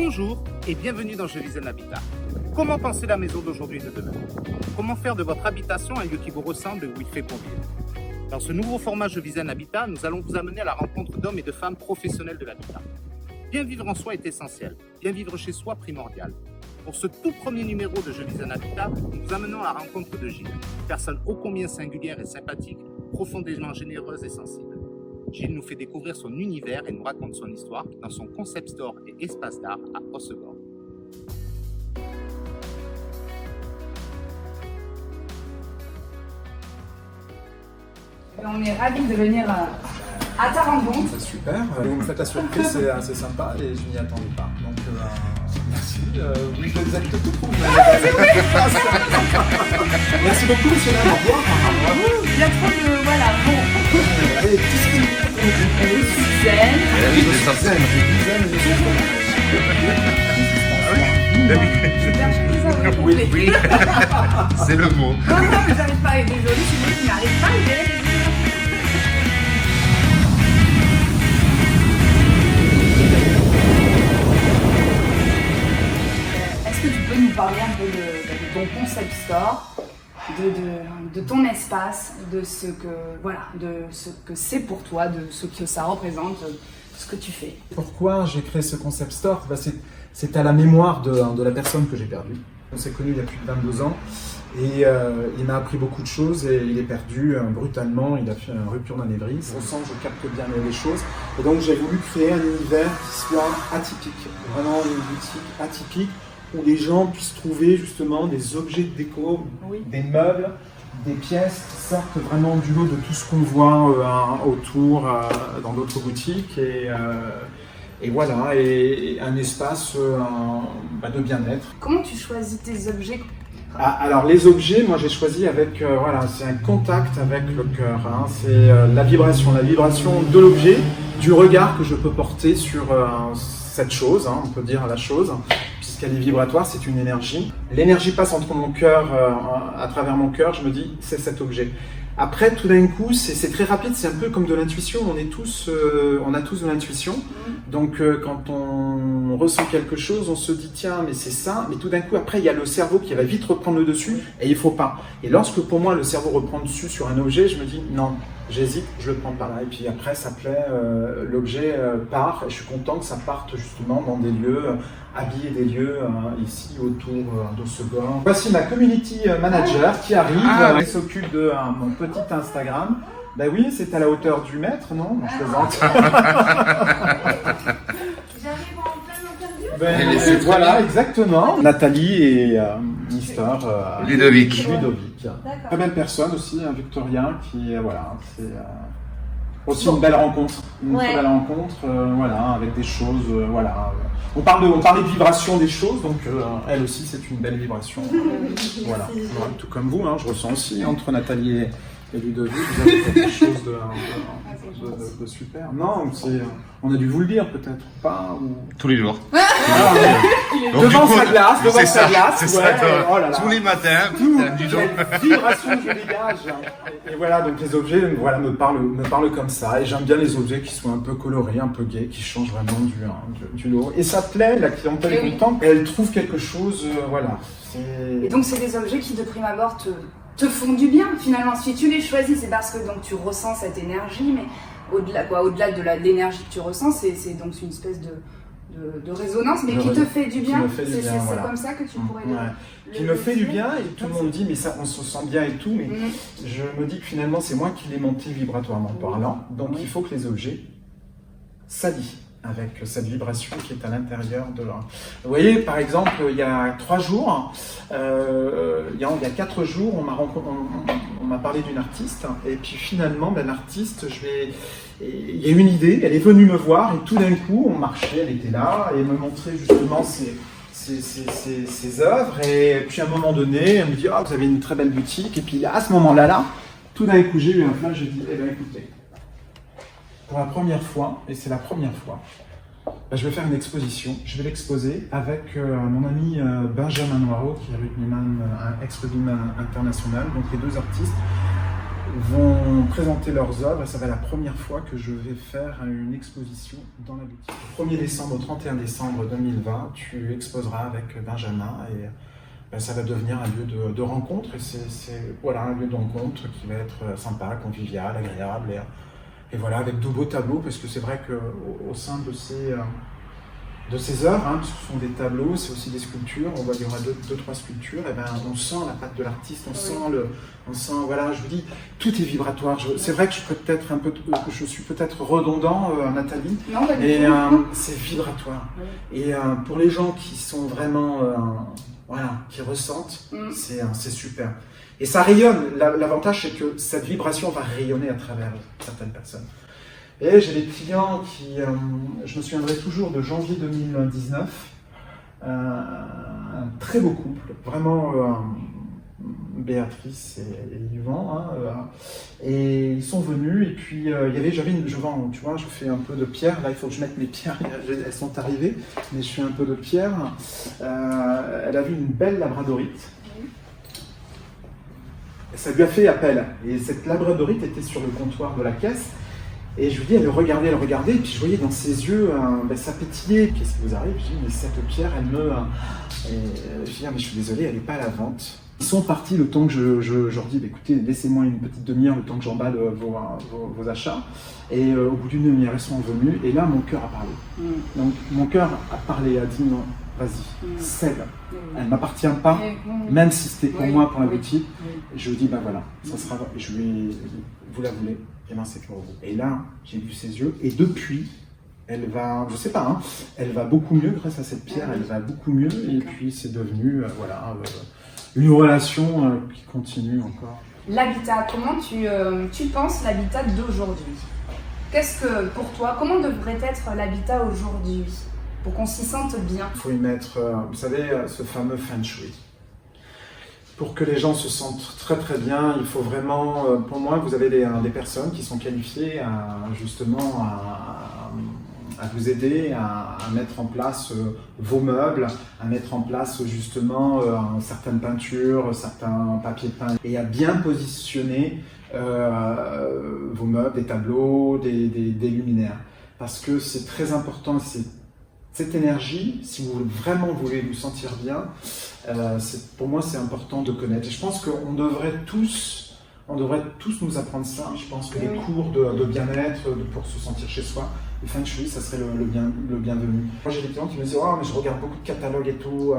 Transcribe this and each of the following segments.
Bonjour et bienvenue dans Je vis un habitat. Comment penser la maison d'aujourd'hui et de demain? Comment faire de votre habitation un lieu qui vous ressemble et où il fait bon vivre? Dans ce nouveau format Je vis un habitat, nous allons vous amener à la rencontre d'hommes et de femmes professionnels de l'habitat. Bien vivre en soi est essentiel, bien vivre chez soi primordial. Pour ce tout premier numéro de Je vis un habitat, nous vous amenons à la rencontre de Gilles, personne ô combien singulière et sympathique, profondément généreuse et sensible. Gilles nous fait découvrir son univers et nous raconte son histoire dans son concept store et espace d'art à Hossegor. On est ravis de venir à ta rencontre. C'est super, vous me faites la surprise, c'est assez sympa et je n'y attendais pas. Donc merci, oui vous êtes tout pour vous. Merci beaucoup monsieur Lam, au revoir. Bravo. Il y a trop de... voilà, bon. Allez, tout ce qui Je suis zen. je suis zen, Oui, c'est le mot. Non, mais j'arrive pas à être désolée, c'est moi qui n'arrive pas à gérer les yeux. Est-ce que tu peux nous parler un peu de ton concept store, de ton espace, de ce que c'est pour toi, de ce que ça représente, ce que tu fais? Pourquoi j'ai créé ce concept store? C'est à la mémoire de la personne que j'ai perdue. On s'est connus il y a plus de 22 ans et il m'a appris beaucoup de choses et il est perdu brutalement, il a fait une rupture d'anévrisme. Au sens, je capte bien les choses et donc j'ai voulu créer un univers qui soit atypique, vraiment une boutique atypique où les gens puissent trouver justement des objets de déco, Oui. des meubles, des pièces qui sortent vraiment du lot de tout ce qu'on voit autour dans d'autres boutiques et voilà, et un espace de bien-être. Comment tu choisis tes objets? Alors les objets, moi j'ai choisi avec, c'est un contact avec le cœur, hein. C'est la vibration de l'objet, du regard que je peux porter sur cette chose, hein, on peut dire la chose, puisqu'elle est vibratoire, c'est une énergie. L'énergie passe entre mon cœur, à travers mon cœur, je me dis c'est cet objet. Après, tout d'un coup, c'est très rapide, c'est un peu comme de l'intuition, on a tous de l'intuition. Donc quand on ressent quelque chose, on se dit tiens, mais c'est ça, mais tout d'un coup, après, il y a le cerveau qui va vite reprendre le dessus et il faut pas. Et lorsque pour moi, le cerveau reprend le dessus sur un objet, je me dis non, j'hésite, je le prends pas là. Et puis après, ça plaît, l'objet part et je suis content que ça parte justement dans des lieux, habiller des lieux ici autour d'Hossegor. Voici ma community manager qui arrive, qui s'occupe de mon petit Instagram. Ben oui, c'est à la hauteur du maître, non? Je plaisante. J'arrive en plein interview. Voilà, exactement. Nathalie et Mister Ludovic. Très belle personne aussi, un Victorien qui, voilà, c'est aussi une belle rencontre. Une très belle rencontre, voilà, avec des choses, voilà. On parlait de vibration des choses, donc elle aussi c'est une belle vibration. Voilà, tout comme vous, hein, je ressens aussi entre Nathalie et Ludovic, vous avez quelque chose de super. Non, on a dû vous le dire peut-être, pas ou... Tous les jours. Devant sa glace, c'est ça, oh là là. tous les matins, putain, dis donc. Quelle vibration que je dégage. Et voilà, donc les objets me parlent comme ça. Et j'aime bien les objets qui sont un peu colorés, un peu gays, qui changent vraiment du lot. Et ça plaît, la clientèle est contente. Et elle trouve quelque chose, voilà. Et donc c'est des objets qui de prime abord te font du bien finalement. Si tu les choisis, c'est parce que donc tu ressens cette énergie, mais au-delà de l'énergie que tu ressens, c'est donc une espèce de résonance, mais qui te fait du bien. C'est comme ça que tu pourrais qui me fait du bien, et tout le monde dit mais ça on se sent bien et tout, mais je me dis que finalement c'est moi qui l'ai monté vibratoirement parlant, donc il faut que les objets s'allient avec cette vibration qui est à l'intérieur de leur... Vous voyez, par exemple, il y a 3 jours, il y a 4 jours, on m'a parlé d'une artiste, et puis finalement, l'artiste, il y a une idée, elle est venue me voir, et tout d'un coup, on marchait, elle était là, et elle me montrait justement ses œuvres, et puis à un moment donné, elle me dit « Ah, vous avez une très belle boutique », et puis à ce moment-là, tout d'un coup, j'ai eu un flash, j'ai dit « Eh bien, écoutez, pour la première fois, et c'est la première fois, je vais faire une exposition. Je vais l'exposer avec mon ami Benjamin Noireau, qui est rugbyman, ex-rugbyman international, donc les 2 artistes. vont présenter leurs œuvres. Ça va être la première fois que je vais faire une exposition dans la boutique. Du 1er décembre au 31 décembre 2020, tu exposeras avec Benjamin et ça va devenir un lieu de rencontre. Et c'est voilà, un lieu de rencontre qui va être sympa, convivial, agréable. Et voilà, avec de beaux tableaux, parce que c'est vrai qu'au sein de ces œuvres, hein, ce sont des tableaux, c'est aussi des sculptures, on voit qu'il y aura deux, trois sculptures, et ben on sent la patte de l'artiste, on sent, voilà, je vous dis, tout est vibratoire. C'est vrai que je suis peut-être redondant, Nathalie, non, mais c'est vibratoire. Oui. Et pour les gens qui sont vraiment, voilà, qui ressentent, c'est super. Et ça rayonne. L'avantage, c'est que cette vibration va rayonner à travers certaines personnes. Et j'ai des clients qui, je me souviendrai toujours de janvier 2019, un très beau couple, vraiment Béatrice et Yvan, hein, et ils sont venus, et puis je vends, tu vois, je fais un peu de pierre, là il faut que je mette mes pierres, elles sont arrivées, mais je fais un peu de pierre. Elle a vu une belle labradorite. Ça lui a fait appel, et cette labradorite était sur le comptoir de la caisse, et je lui dis, elle regardait, et puis je voyais dans ses yeux, ça pétillait. Qu'est-ce qui vous arrive? Je dis, mais cette pierre, elle me... je dis, mais je suis désolé, elle n'est pas à la vente. Ils sont partis le temps que je leur dis, écoutez, laissez-moi une petite demi-heure, le temps que j'emballe vos achats, et au bout d'une demi-heure, ils sont venus, et là, mon cœur a parlé. Donc, mon cœur a parlé, a dit, non, vas-y, cède. Elle ne m'appartient pas, même si c'était pour moi, pour la boutique. Je lui dis, voilà, ça sera. Je lui ai dit, vous la voulez, et bien c'est pour vous. Et là, j'ai vu ses yeux, et depuis, elle va, je sais pas, hein, elle va beaucoup mieux grâce à cette pierre, elle va beaucoup mieux, et puis c'est devenu, une relation qui continue encore. L'habitat, comment tu penses l'habitat d'aujourd'hui? Qu'est-ce que, pour toi, comment devrait être l'habitat aujourd'hui pour qu'on s'y sente bien? Il faut y mettre, vous savez, ce fameux feng shui. Pour que les gens se sentent très très bien, il faut vraiment, pour moi, vous avez des personnes qui sont qualifiées justement à vous aider à mettre en place vos meubles, à mettre en place justement certaines peintures, certains papiers peints, et à bien positionner vos meubles, des tableaux, des luminaires. Parce que c'est très important, cette énergie, si vous vraiment voulez vous sentir bien, pour moi c'est important de connaître. Et je pense qu'on devrait tous nous apprendre ça. Je pense que les cours de bien-être, pour se sentir chez soi, le feng shui, ça serait le bienvenu. Moi j'ai des clients qui me disent, oh mais je regarde beaucoup de catalogues et tout,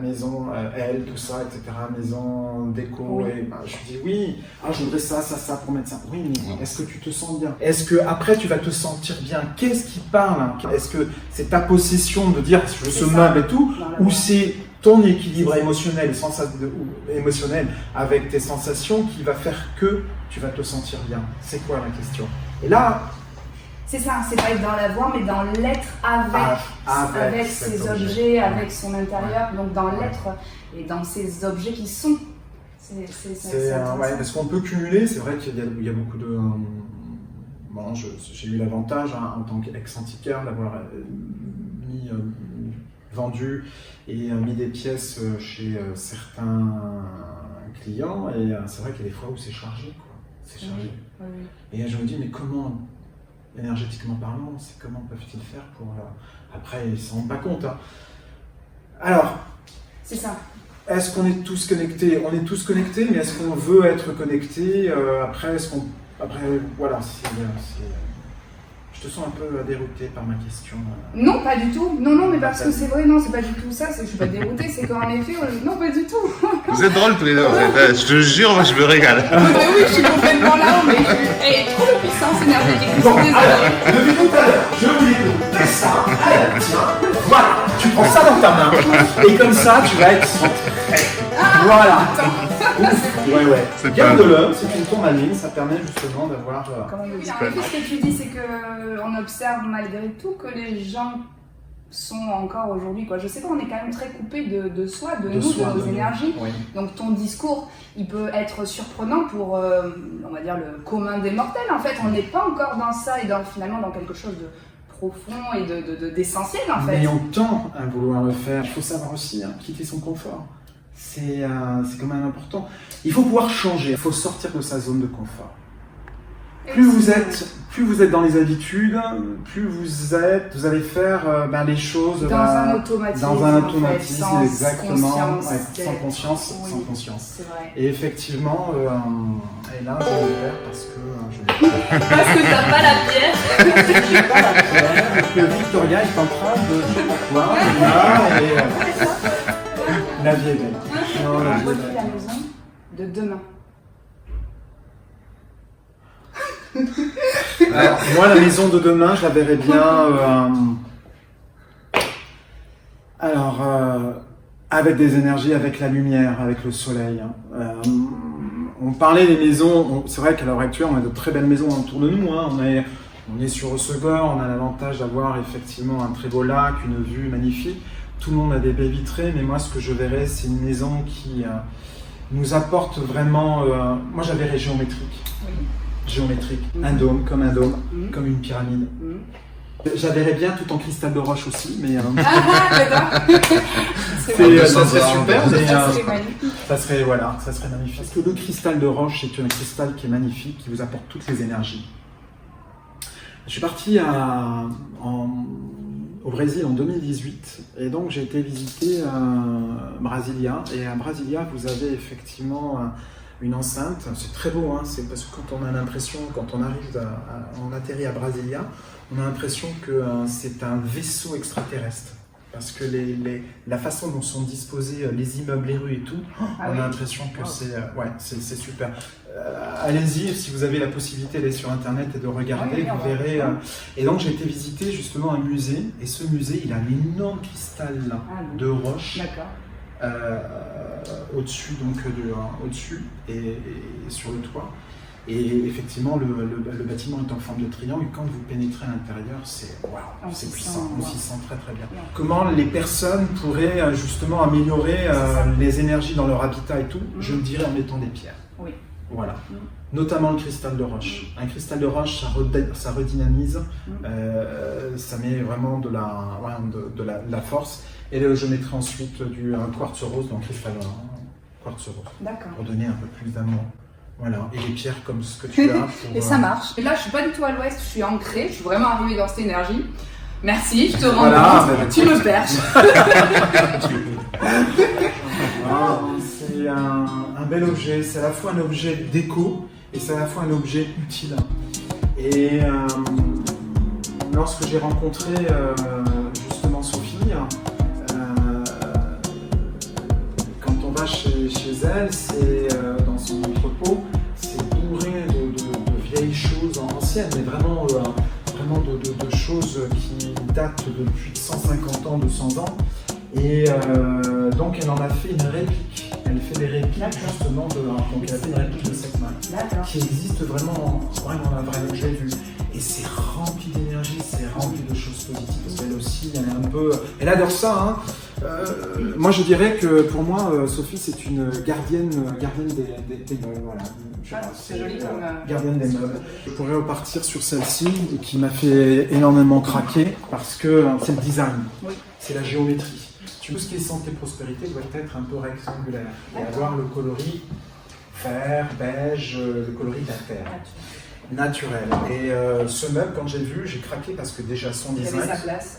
maison, tout ça, etc., maison, déco, et je lui dis oui, je voudrais ça pour mettre ça. Oui, mais est-ce que tu te sens bien? Est-ce que après tu vas te sentir bien? Qu'est-ce qui parle? Est-ce que c'est ta possession de dire je veux ce meuble et tout, ou c'est ton équilibre émotionnel avec tes sensations qui va faire que tu vas te sentir bien? C'est quoi la question? Et là, c'est ça, c'est pas être dans la voix, mais dans l'être avec ses objets, avec son intérieur, donc dans l'être et dans ces objets qui sont. Parce qu'on peut cumuler, c'est vrai qu'il y a beaucoup de... Bon, j'ai eu l'avantage en tant qu'ex-antiquaire d'avoir vendu et mis des pièces chez certains clients, et c'est vrai qu'il y a des fois où c'est chargé, quoi. C'est chargé. Et je me dis, mais comment, énergétiquement parlant, comment peuvent-ils faire pour... Après, ils ne s'en rendent pas compte. Hein. Alors, c'est ça. Est-ce qu'on est tous connectés? On est tous connectés, mais est-ce qu'on veut être connectés? Après, voilà, je te sens un peu déroutée par ma question. Non, pas du tout. Non, mais parce que c'est vrai, non, c'est pas du tout ça. Je suis pas déroutée, c'est qu'en effet, non, pas du tout. Vous êtes drôles tous les deux, en fait. Je te jure, moi, je me régale. Oui, je suis complètement là, mais il y a trop de puissance énergétique. Bon, alors, depuis tout à l'heure, je vous dis, fais ça, tiens, voilà, tu prends ça dans ta main, et comme ça, tu vas être centré. Voilà. Garde-le, c'est une tourmaline, ça permet justement d'avoir... En fait, ce que tu dis, c'est qu'on observe malgré tout que les gens sont encore aujourd'hui, quoi. Je sais pas, on est quand même très coupé de soi, de nos énergies. Oui. Donc ton discours, il peut être surprenant pour, on va dire, le commun des mortels. En fait, on n'est pas encore dans ça et finalement dans quelque chose de profond et d'essentiel, en fait. Mais on tend à vouloir le faire. Il faut savoir aussi quitter son confort. C'est quand même important. Il faut pouvoir changer, il faut sortir de sa zone de confort. Plus vous êtes dans les habitudes, plus vous allez faire les choses dans un automatisme. Dans un automatisme, en fait, exactement, conscience, sans conscience, oui, sans conscience. C'est vrai. Et effectivement, et là, je vais le faire parce que Parce que t'as pas la pierre. j'ai pas la pierre, et que Victoria est en train de je sais pas quoi, là, et la vie est belle. Non, la vie est Refais belle. la maison de demain. Alors, moi, la maison de demain, je la verrais bien. Avec des énergies, avec la lumière, avec le soleil. On parlait des maisons. C'est vrai qu'à l'heure actuelle, on a de très belles maisons autour de nous. Hein. On est sur Hossegor, on a l'avantage d'avoir effectivement un très beau lac, une vue magnifique. Tout le monde a des baies vitrées, mais moi, ce que je verrais, c'est une maison qui nous apporte vraiment. Moi, je la verrais géométrique. Oui. Géométrique, un dôme, comme une pyramide. Je la verrais bien tout en cristal de roche aussi, mais D'accord. ça serait super, mais Ça serait magnifique. ça serait magnifique. Parce que le cristal de roche, c'est un cristal qui est magnifique, qui vous apporte toutes les énergies. Je suis parti au Brésil en 2018, et donc j'ai été visiter Brasilia, et à Brasilia, vous avez effectivement une enceinte, c'est très beau, hein, c'est parce que quand on a l'impression, quand on arrive, on atterrit à Brasilia, on a l'impression que c'est un vaisseau extraterrestre. Parce que la façon dont sont disposés les immeubles, les rues et tout, on a l'impression que c'est super. Allez-y, si vous avez la possibilité d'aller sur Internet et de regarder, vous verrez. Et donc j'ai été visiter justement un musée, et ce musée, il a un énorme cristal là, de roche. D'accord. Au-dessus et sur le toit. Et effectivement, le bâtiment est en forme de triangle, et quand vous pénétrez à l'intérieur, c'est puissant, on s'y sent très très bien. Comment les personnes pourraient justement améliorer les énergies dans leur habitat et tout, je le dirais en mettant des pierres. Oui. Voilà. Notamment le cristal de roche. Un cristal de roche, ça redynamise, ça met vraiment de la force. Et je mettrai ensuite un quartz rose, donc cristal quartz rose. D'accord. Pour donner un peu plus d'amour. Voilà. Et les pierres comme ce que tu as. Et ça marche. Et là, je suis pas du tout à l'ouest, je suis ancrée, je suis vraiment arrivée dans cette énergie. Merci, je te rends compte. Tu me perches. C'est un bel objet, c'est à la fois un objet déco et c'est à la fois un objet utile. Et lorsque j'ai rencontré justement Sophie, quand on va chez elle, c'est dans son entrepôt, c'est bourré de vieilles choses anciennes, mais vraiment de choses qui datent depuis 150 ans, 200 ans. Et donc elle en a fait une réplique. Elle fait des répliques justement donc elle a fait une réplique de cette main qui existe vraiment la vraie. J'ai vu. Et c'est rempli d'énergie, c'est rempli de choses positives. Parce qu'elle aussi, elle adore ça. Hein. Moi, je dirais que pour moi, Sophie, c'est une gardienne des meubles. Voilà. C'est joli comme. Gardienne des meubles. Je pourrais repartir sur celle-ci qui m'a fait énormément craquer parce que c'est le design, c'est la géométrie. Tout ce qui est santé et prospérité doit être un peu rectangulaire et avoir le coloris vert, beige, le coloris de la terre. Naturel. Et ce meuble, quand j'ai vu, j'ai craqué parce que déjà son design,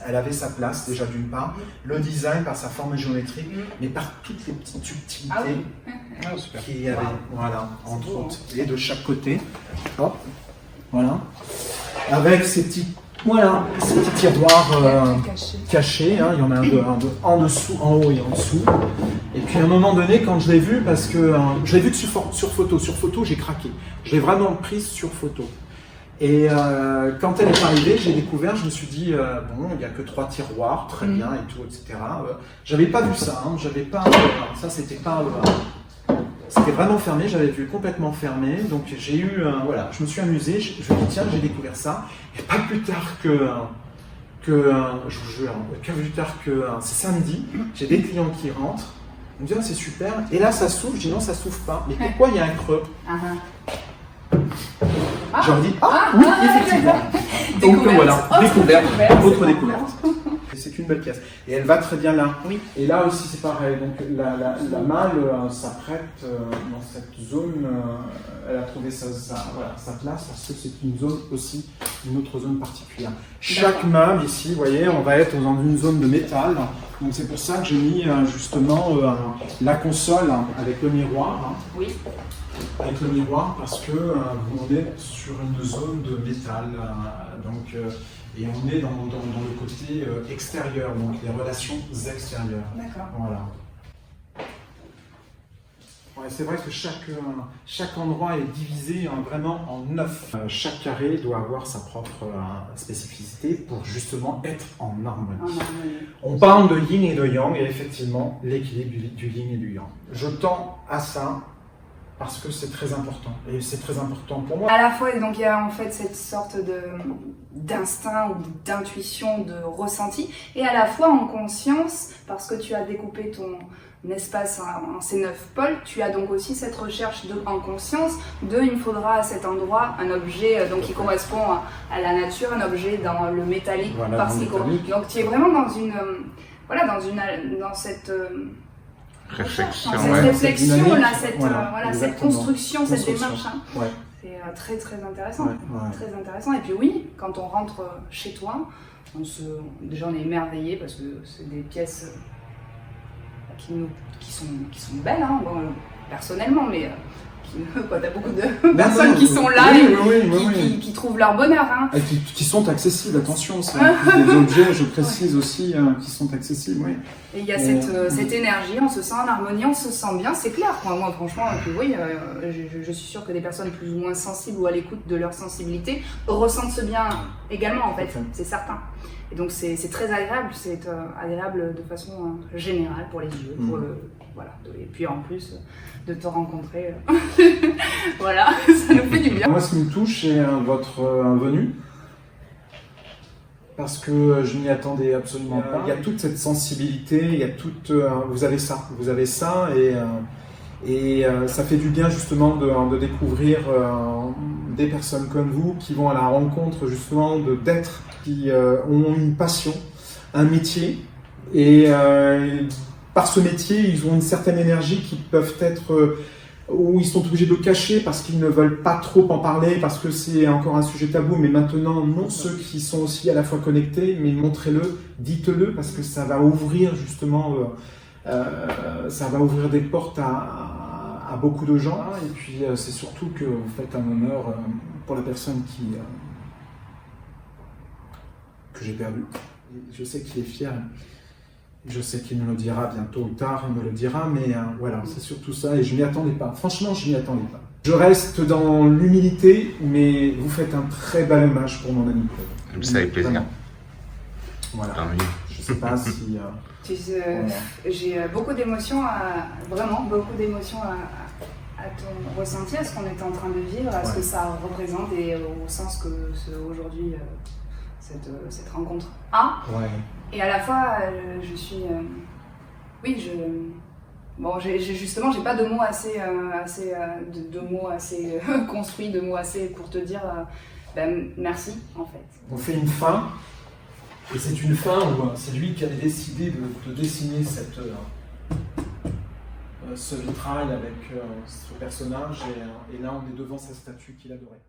elle avait sa place déjà d'une part, le design par sa forme géométrique, mais par toutes les petites subtilités qu'il y avait, voilà, entre autres, et de chaque côté. Hop, voilà, avec ces petits tiroirs cachés, hein, il y en a un en dessous, en haut et en dessous. Et puis à un moment donné, quand je l'ai vu, parce que je l'ai vu sur photo, j'ai craqué. Je l'ai vraiment prise sur photo. Et quand elle est arrivée, j'ai découvert, je me suis dit, bon, il n'y a que 3 tiroirs, très bien, et tout, etc. J'avais pas vu ça, hein, ça c'était pas... C'était vraiment fermé, j'avais vu complètement fermé, donc j'ai eu, je me suis amusé, je me dis tiens, j'ai découvert ça, et pas plus tard je vous jure, c'est samedi, j'ai des clients qui rentrent, ils me disent c'est super, et là ça s'ouvre, je dis non ça s'ouvre pas, mais pourquoi il y a un creux? Je leur dis oui, effectivement. Donc voilà, découverte, autre découverte. c'est une belle pièce. Et elle va très bien là. Oui. Et là aussi, c'est pareil. Donc la malle s'apprête dans cette zone. Elle a trouvé sa place parce que c'est une zone aussi, une autre zone particulière. Chaque meuble ici, vous voyez, on va être dans une zone de métal. Donc c'est pour ça que j'ai mis justement la console avec le miroir. Oui. Avec le miroir parce que on est sur une zone de métal. Et on est dans le côté extérieur, donc les relations extérieures. D'accord. Voilà. Ouais, c'est vrai que chaque endroit est divisé vraiment en 9. Chaque carré doit avoir sa propre spécificité pour justement être en harmonie. On parle de yin et de yang, et effectivement, l'équilibre du yin et du yang. Je tends à ça parce que c'est très important, et c'est très important pour moi. À la fois, donc il y a en fait cette sorte d'instinct ou d'intuition, de ressenti, et à la fois en conscience, parce que tu as découpé ton espace en ces 9 pôles, tu as donc aussi cette recherche en conscience il me faudra à cet endroit un objet donc qui correspond à la nature, un objet dans le métallique, voilà, parce qu'il donc tu es vraiment dans cette Réflexion, cette réflexion, là, cette construction, cette Construction. démarche. Hein. Ouais. C'est très très intéressant. Ouais. Très intéressant. Et puis oui, quand on rentre chez toi, déjà on est émerveillé parce que c'est des pièces qui sont belles, hein, bon, personnellement, mais t'as beaucoup de personnes qui sont là et qui trouvent leur bonheur. Hein. Et qui sont accessibles, attention, c'est des objets, je précise aussi, qui sont accessibles. Oui. Et il y a cette énergie, on se sent en harmonie, on se sent bien, c'est clair. Moi, franchement, oui, je suis sûre que des personnes plus ou moins sensibles ou à l'écoute de leur sensibilité ressentent ce bien également, en fait, c'est certain. Et donc, c'est très agréable, c'est agréable de façon générale pour les yeux, et puis en plus de te rencontrer, voilà, ça nous fait du bien. Moi, ce qui me touche, c'est votre venue. Parce que je n'y attendais absolument pas. Il y a toute cette sensibilité, il y a toute, vous avez ça, et ça fait du bien justement de découvrir des personnes comme vous qui vont à la rencontre justement d'êtres qui ont une passion, un métier, et par ce métier, ils ont une certaine énergie qui peuvent être où ils sont obligés de le cacher parce qu'ils ne veulent pas trop en parler, parce que c'est encore un sujet tabou, mais maintenant, non, ceux qui sont aussi à la fois connectés, mais montrez-le, dites-le, parce que ça va ouvrir justement, ça va ouvrir des portes à beaucoup de gens, et puis c'est surtout que vous faites un honneur pour la personne que j'ai perdue. Je sais qu'il est fier. Je sais qu'il me le dira bientôt ou tard, il me le dira, mais voilà, c'est surtout ça, et je m'y attendais pas. Franchement, je m'y attendais pas. Je reste dans l'humilité, mais vous faites un très bel hommage pour mon ami Claude. Ça avec plaisir. Voilà. Parmi. Je sais pas si... Tu sais, j'ai beaucoup d'émotions, vraiment beaucoup d'émotions à ton ressenti, à ce qu'on est en train de vivre, à ce que ça représente et au sens que aujourd'hui cette rencontre a. Ouais. Et à la fois, je suis... Bon, justement, j'ai pas de mots de mots assez construits, de mots assez pour te dire merci, en fait. On fait une fin, et c'est une fin où c'est lui qui a décidé de dessiner ce vitrail avec ce personnage, et là on est devant sa statue qu'il adorait.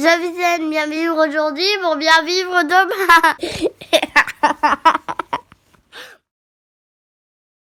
Je vous aime bien vivre aujourd'hui pour bien vivre demain.